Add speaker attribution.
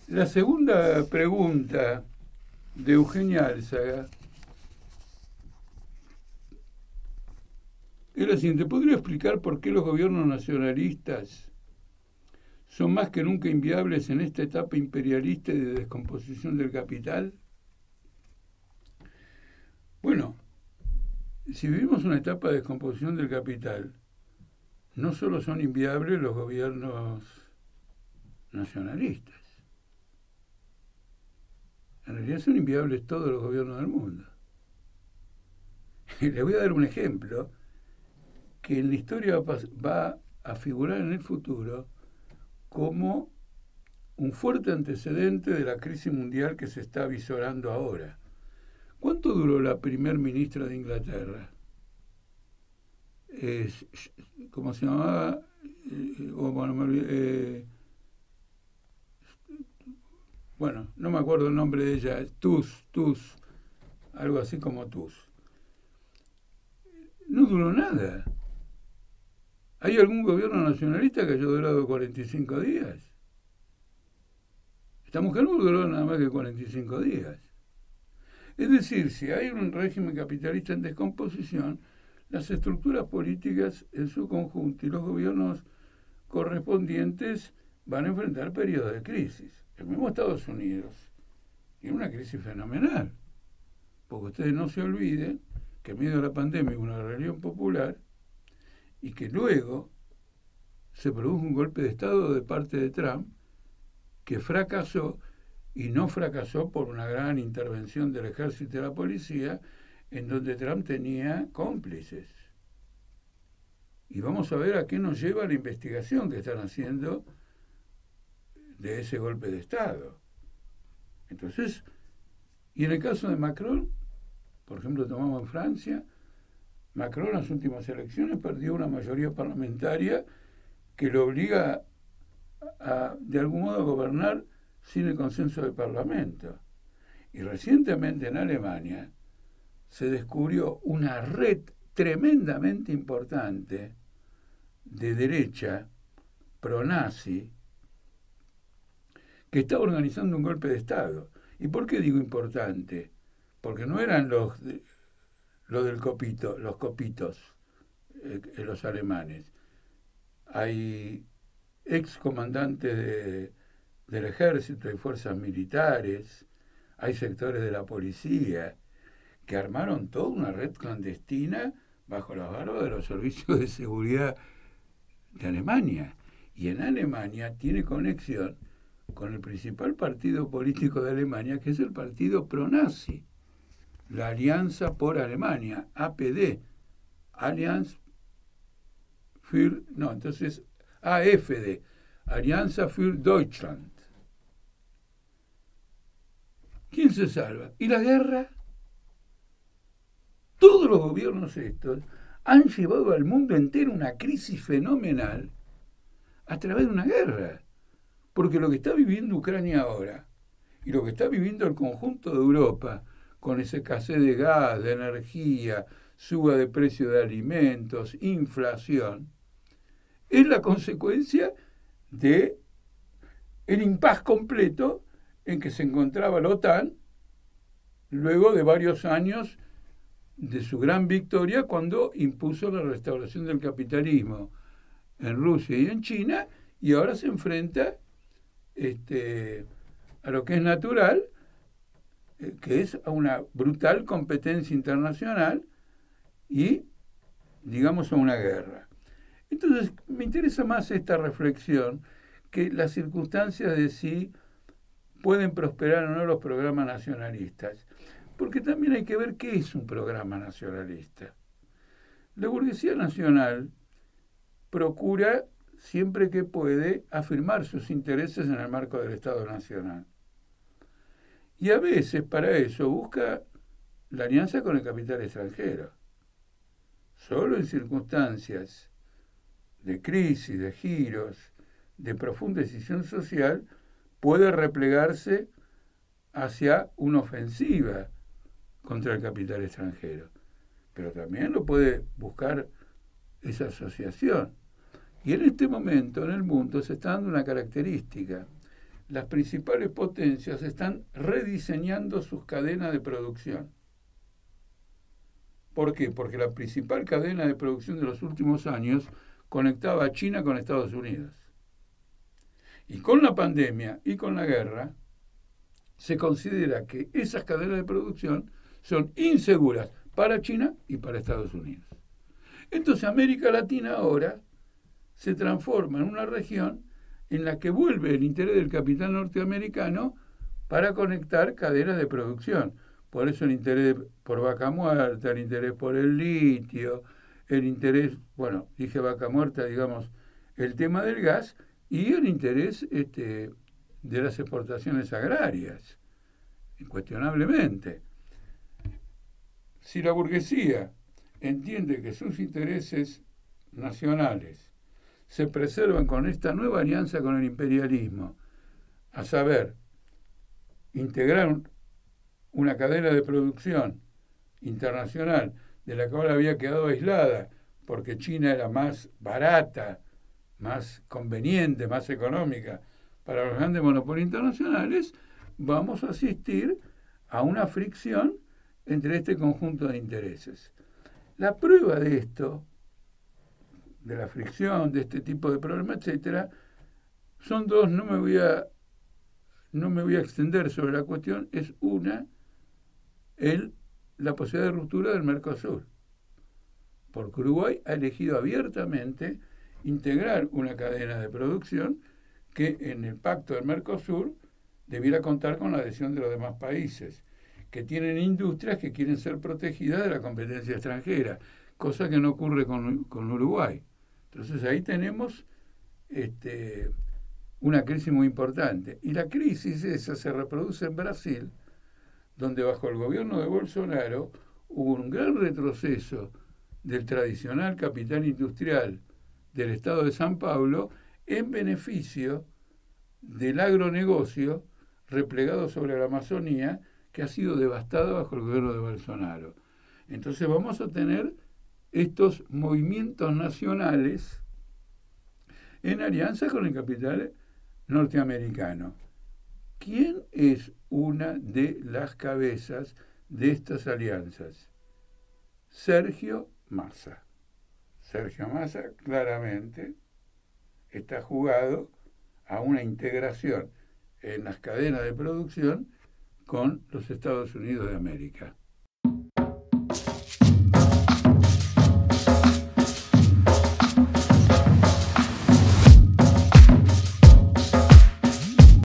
Speaker 1: La segunda pregunta de Eugenia Álzaga es la siguiente: ¿podría explicar por qué los gobiernos nacionalistas son más que nunca inviables en esta etapa imperialista y de descomposición del capital? Bueno, si vivimos una etapa de descomposición del capital, no solo son inviables los gobiernos nacionalistas, en realidad son inviables todos los gobiernos del mundo. Les voy a dar un ejemplo que en la historia va a figurar en el futuro como un fuerte antecedente de la crisis mundial que se está avisorando ahora. ¿Cuánto duró la primer ministra de Inglaterra? ¿Cómo se llamaba? Bueno, no me acuerdo el nombre de ella, Tus, algo así como Tus. No duró nada. ¿Hay algún gobierno nacionalista que haya durado 45 días? Esta mujer no duró nada más que 45 días. Es decir, si hay un régimen capitalista en descomposición, las estructuras políticas en su conjunto y los gobiernos correspondientes van a enfrentar periodos de crisis. El mismo Estados Unidos tiene una crisis fenomenal, porque ustedes no se olviden que en medio de la pandemia hubo una rebelión popular y que luego se produjo un golpe de Estado de parte de Trump que fracasó, y no fracasó por una gran intervención del ejército y de la policía, en donde Trump tenía cómplices. Y vamos a ver a qué nos lleva la investigación que están haciendo de ese golpe de Estado. Entonces, y en el caso de Macron, por ejemplo, tomamos en Francia, Macron en las últimas elecciones perdió una mayoría parlamentaria que lo obliga de algún modo a gobernar sin el consenso del Parlamento. Y recientemente en Alemania se descubrió una red tremendamente importante de derecha pro-nazi que estaba organizando un golpe de Estado. ¿Y por qué digo importante? Porque no eran los del copito, los copitos, los alemanes. Hay excomandantes del ejército y fuerzas militares, hay sectores de la policía que armaron toda una red clandestina bajo la barba de los servicios de seguridad de Alemania. Y en Alemania tiene conexión con el principal partido político de Alemania, que es el partido pro-nazi, la Alianza por Alemania, APD, AfD, Alianza für Deutschland. ¿Quién se salva? ¿Y la guerra? Todos los gobiernos estos han llevado al mundo entero una crisis fenomenal a través de una guerra. Porque lo que está viviendo Ucrania ahora y lo que está viviendo el conjunto de Europa, con esa escasez de gas, de energía, suba de precio de alimentos, inflación, es la consecuencia de el impas completo en que se encontraba la OTAN luego de varios años de su gran victoria cuando impuso la restauración del capitalismo en Rusia y en China, y ahora se enfrenta a lo que es natural, que es a una brutal competencia internacional y, digamos, a una guerra. Entonces, me interesa más esta reflexión que las circunstancias de si pueden prosperar o no los programas nacionalistas, porque también hay que ver qué es un programa nacionalista. La burguesía nacional procura, siempre que puede, afirmar sus intereses en el marco del Estado Nacional. Y a veces, para eso, busca la alianza con el capital extranjero. Solo en circunstancias de crisis, de giros, de profunda decisión social, puede replegarse hacia una ofensiva contra el capital extranjero. Pero también lo puede buscar esa asociación. Y en este momento en el mundo se está dando una característica. Las principales potencias están rediseñando sus cadenas de producción. ¿Por qué? Porque la principal cadena de producción de los últimos años conectaba a China con Estados Unidos. Y con la pandemia y con la guerra, se considera que esas cadenas de producción son inseguras para China y para Estados Unidos. Entonces América Latina ahora se transforma en una región en la que vuelve el interés del capital norteamericano para conectar cadenas de producción. Por eso el interés por Vaca Muerta, el interés por el litio, el interés, bueno, dije Vaca Muerta, digamos, el tema del gas y el interés de las exportaciones agrarias, incuestionablemente. Si la burguesía entiende que sus intereses nacionales se preservan con esta nueva alianza con el imperialismo, a saber, integrar una cadena de producción internacional de la cual había quedado aislada porque China era más barata, más conveniente, más económica para los grandes monopolios internacionales, vamos a asistir a una fricción entre este conjunto de intereses. La prueba de esto, de la fricción, de este tipo de problemas, etcétera, son dos. No me voy a extender sobre la cuestión. Es una, la posibilidad de ruptura del Mercosur, porque Uruguay ha elegido abiertamente integrar una cadena de producción que en el pacto del Mercosur debiera contar con la adhesión de los demás países, que tienen industrias que quieren ser protegidas de la competencia extranjera, cosa que no ocurre con Uruguay. Entonces ahí tenemos una crisis muy importante. Y la crisis esa se reproduce en Brasil, donde bajo el gobierno de Bolsonaro hubo un gran retroceso del tradicional capital industrial del estado de San Paulo en beneficio del agronegocio replegado sobre la Amazonía, que ha sido devastada bajo el gobierno de Bolsonaro. Entonces vamos a tener estos movimientos nacionales en alianza con el capital norteamericano. ¿Quién es una de las cabezas de estas alianzas? Sergio Massa. Sergio Massa claramente está jugado a una integración en las cadenas de producción con los Estados Unidos de América.